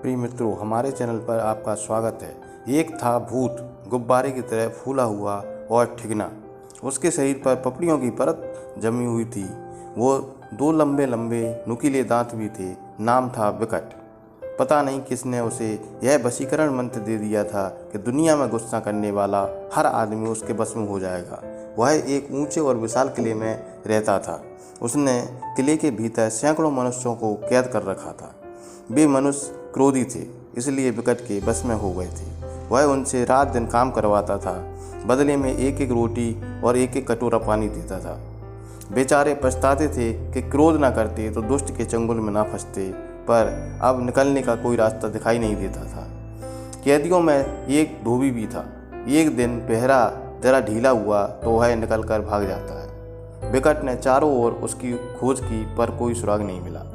प्रिय मित्रों, हमारे चैनल पर आपका स्वागत है। एक था भूत, गुब्बारे की तरह फूला हुआ और ठिगना। उसके शरीर पर पपड़ियों की परत जमी हुई थी। वो दो लंबे लंबे नुकीले दांत भी थे। नाम था विकट। पता नहीं किसने उसे यह वशीकरण मंत्र दे दिया था कि दुनिया में गुस्सा करने वाला हर आदमी उसके बस में हो जाएगा। वह एक ऊंचे और विशाल किले में रहता था। उसने किले के भीतर सैकड़ों मनुष्यों को कैद कर रखा था। वे मनुष्य क्रोधी थे, इसलिए विकट के बस में हो गए थे। वह उनसे रात दिन काम करवाता था। बदले में एक एक रोटी और एक एक कटोरा पानी देता था। बेचारे पछताते थे कि क्रोध न करते तो दुष्ट के चंगुल में ना फंसते, पर अब निकलने का कोई रास्ता दिखाई नहीं देता था। कैदियों में एक धोबी भी था। एक दिन पहरा जरा ढीला हुआ तो वह निकल कर भाग जाता है। विकट ने चारों ओर उसकी खोज की, पर कोई सुराग नहीं मिला।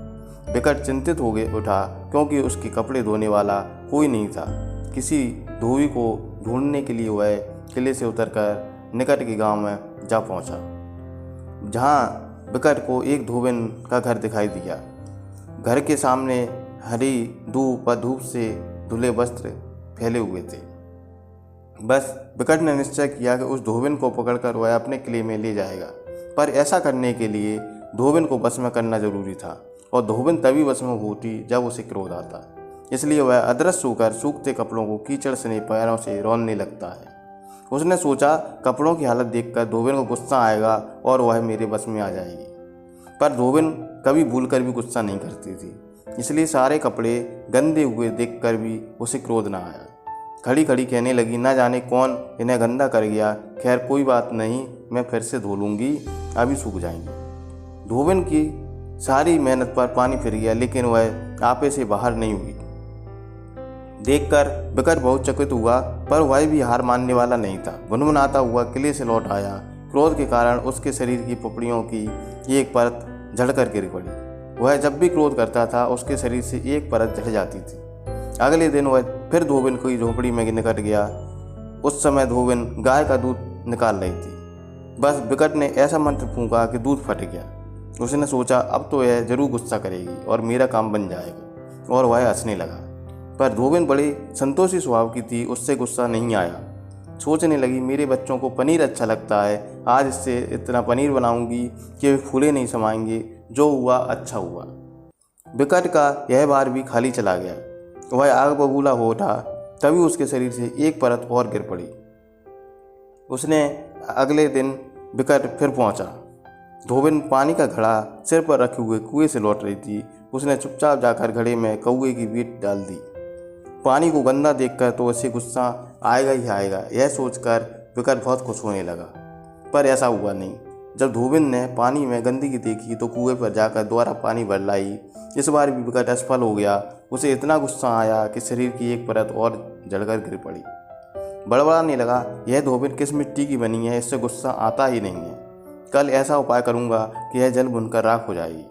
विकट चिंतित हो गए उठा, क्योंकि उसके कपड़े धोने वाला कोई नहीं था। किसी धोबी को ढूंढने के लिए वह किले से उतरकर निकट के गांव में जा पहुंचा, जहां विकट को एक धोबिन का घर दिखाई दिया। घर के सामने हरी धूप व धूप से धुले वस्त्र फैले हुए थे। बस विकट ने निश्चय किया कि उस धोबिन को पकड़कर वह अपने किले में ले जाएगा, पर ऐसा करने के लिए धोबिन को वश में करना जरूरी था, और धोबिन तभी वश में होती जब उसे क्रोध आता। इसलिए वह अदृश्य होकर सूखते कपड़ों को कीचड़ से पैरों से रौंदने लगता है। उसने सोचा, कपड़ों की हालत देखकर धोबिन को गुस्सा आएगा और वह मेरे वश में आ जाएगी। पर धोबिन कभी भूलकर भी गुस्सा नहीं करती थी, इसलिए सारे कपड़े गंदे हुए देखकर भी उसे क्रोध न आया। खड़ी खड़ी कहने लगी, न जाने कौन इन्हें गंदा कर गया। खैर कोई बात नहीं, मैं फिर से धो लूँगी, अभी सूख जाएंगे। धोबिन की सारी मेहनत पर पानी फिर गया, लेकिन वह आपे से बाहर नहीं हुई। देखकर विकट बहुत चकित हुआ, पर वह भी हार मानने वाला नहीं था। भुनभुनाता हुआ किले से लौट आया। क्रोध के कारण उसके शरीर की पपड़ियों की एक परत झड़कर गिर पड़ी। वह जब भी क्रोध करता था, उसके शरीर से एक परत झड़ जाती थी। अगले दिन वह फिर धोबिन की झोपड़ी में निकट गया। उस समय धोबिन गाय का दूध निकाल रही थी। बस विकट ने ऐसा मंत्र फूंका कि दूध फट गया। उसने सोचा, अब तो यह जरूर गुस्सा करेगी और मेरा काम बन जाएगा, और वह हंसने लगा। पर धोबिन बड़े संतोषी स्वभाव की थी, उससे गुस्सा नहीं आया। सोचने लगी, मेरे बच्चों को पनीर अच्छा लगता है, आज इससे इतना पनीर बनाऊंगी कि वे फूले नहीं समाएंगे। जो हुआ अच्छा हुआ। विकट का यह बार भी खाली चला गया। वह आग बबूला हो उठा, तभी उसके शरीर से एक परत और गिर पड़ी। उसने अगले दिन विकट फिर पहुंचा। धोबिन पानी का घड़ा सिर पर रखे हुए कुएं से लौट रही थी। उसने चुपचाप जाकर घड़े में कौवे की बीट डाल दी। पानी को गंदा देखकर तो उसे गुस्सा आएगा ही आएगा, यह सोचकर विकट बहुत खुश होने लगा। पर ऐसा हुआ नहीं। जब धोबिन ने पानी में गंदगी देखी तो कुएं पर जाकर दोबारा पानी भर लाई। इस बार भी विकट असफल हो गया। उसे इतना गुस्सा आया कि शरीर की एक परत और जलकर गिर पड़ी। बड़बड़ाने लगा, यह धोबिन किस मिट्टी की बनी है, इससे गुस्सा आता ही नहीं है। कल ऐसा उपाय करूंगा कि यह जल भुनकर राख हो जाएगी।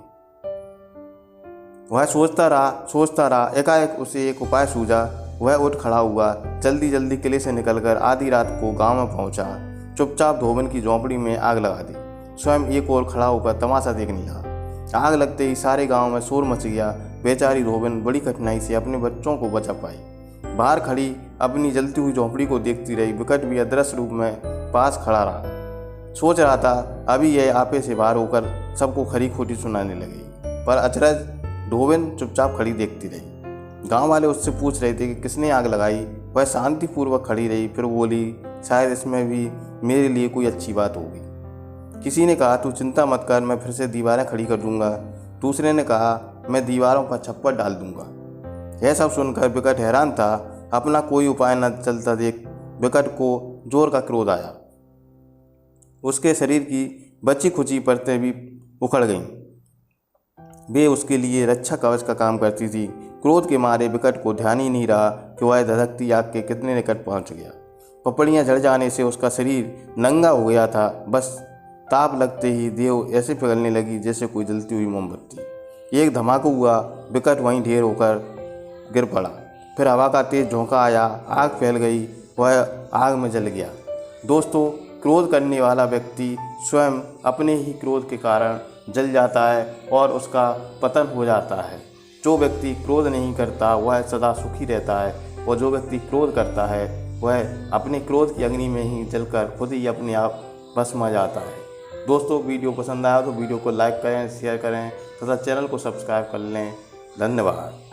वह सोचता रहा। एकाएक उसे एक उपाय सूझा। वह उठ खड़ा हुआ, जल्दी जल्दी किले से निकलकर आधी रात को गांव में पहुंचा। चुपचाप धोबिन की झोंपड़ी में आग लगा दी। स्वयं एक ओर खड़ा होकर तमाशा देखने लगा। आग लगते ही सारे गांव में शोर मच गया। बेचारी धोबिन बड़ी कठिनाई से अपने बच्चों को बचा पाई। बाहर खड़ी अपनी जलती हुई झोंपड़ी को देखती रही। विकट भी अदृश्य रूप में पास खड़ा रहा। सोच रहा था, अभी यह आपे से बाहर होकर सबको खरी खोटी सुनाने लगी। पर अचरज, धोबिन चुपचाप खड़ी देखती रही। गांव वाले उससे पूछ रहे थे कि किसने आग लगाई। वह शांतिपूर्वक खड़ी रही, फिर बोली, शायद इसमें भी मेरे लिए कोई अच्छी बात होगी। किसी ने कहा, तू चिंता मत कर, मैं फिर से दीवारें खड़ी कर दूंगा। दूसरे ने कहा, मैं दीवारों पर छप्पर डाल दूंगा। यह सब सुनकर विकट हैरान था। अपना कोई उपाय न चलता देख विकट को जोर का क्रोध आया। उसके शरीर की बची खुची परतें भी उखड़ गईं। वे उसके लिए रक्षा कवच का काम करती थी। क्रोध के मारे विकट को ध्यान ही नहीं रहा कि वह धधकती आग के कितने निकट पहुंच गया। पपड़ियां झड़ जाने से उसका शरीर नंगा हो गया था। बस ताप लगते ही देह ऐसे पिघलने लगी जैसे कोई जलती हुई मोमबत्ती। एक धमाका हुआ, विकट वहीं ढेर होकर गिर पड़ा। फिर हवा का तेज झोंका आया, आग फैल गई, वह आग में जल गया। दोस्तों, क्रोध करने वाला व्यक्ति स्वयं अपने ही क्रोध के कारण जल जाता है और उसका पतन हो जाता है। जो व्यक्ति क्रोध नहीं करता वह सदा सुखी रहता है, और जो व्यक्ति क्रोध करता है वह अपने क्रोध की अग्नि में ही जलकर खुद ही अपने आप भस्म आ जाता है। दोस्तों, वीडियो पसंद आया तो वीडियो को लाइक करें, शेयर करें तथा चैनल को सब्सक्राइब कर लें। धन्यवाद।